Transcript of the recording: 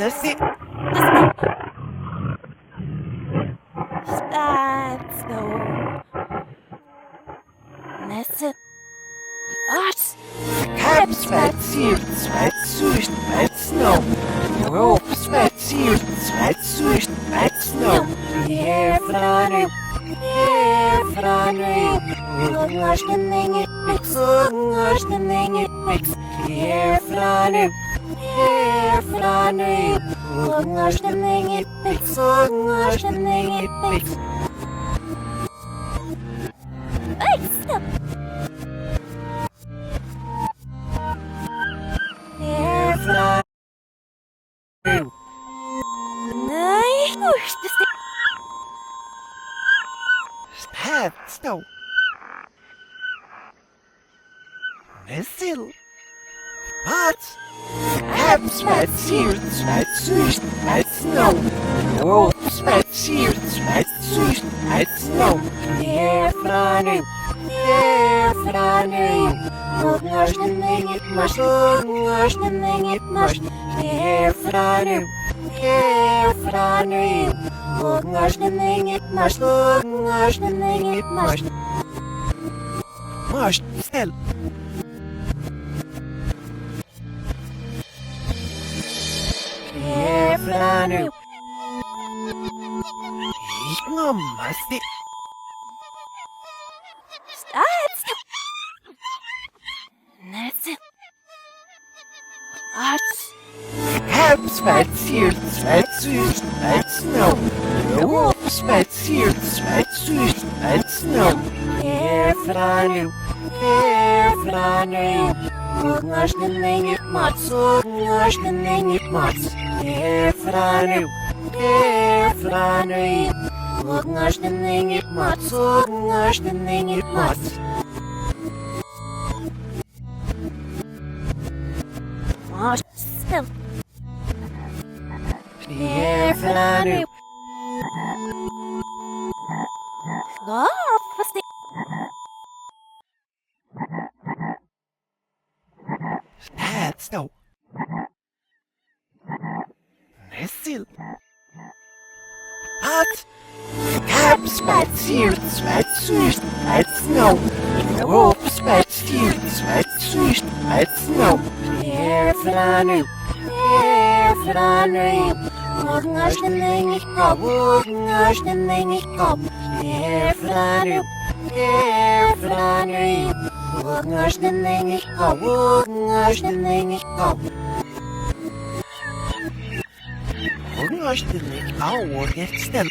Merci. Spatso. Nesse. Arts. Spaziert, spaziert, spaziert. Roep, spaziert, spaziert, spaziert. Hier vragen, hier vragen. Als de dingen fix, als de dingen fix. Hier vragen, hier vragen. Als de dingen fix, als de dingen fix. Hey, stop. Hier vragen. Nee, hoe is het? Snow. Nessil. Wat? Spaziert, spaziert, spaziert. Roep, spaziert, spaziert, spaziert. Hier vragen, hier vragen. Als de dingen mast, als de dingen mast. Hier vragen, hier vragen. Als de dingen mast, als de dingen mast. Mast, stel. Hier vragen. Ik nam mast. Stop. Nesse. Arts. Spaziert, spaziert, spaziert. Roep, spaziert, spaziert, spaziert. Hier vragen, hier vragen. Als de dingen mats, als de dingen mats. Hier vragen, hier vragen. Als de dingen mats, als de dingen mats. Arts. Stop. Hier vragen. Garf. Wat is Snow. Nessil. Wat? Spaziert, spaziert, spaziert. Roep, spaziert, spaziert, spaziert. Hier vragen, hier vragen. Als de dingen kop, als de dingen kop. Hier vragen, hier vragen. Als de dingen kop, als de dingen kop. Als de dingen kop, stel.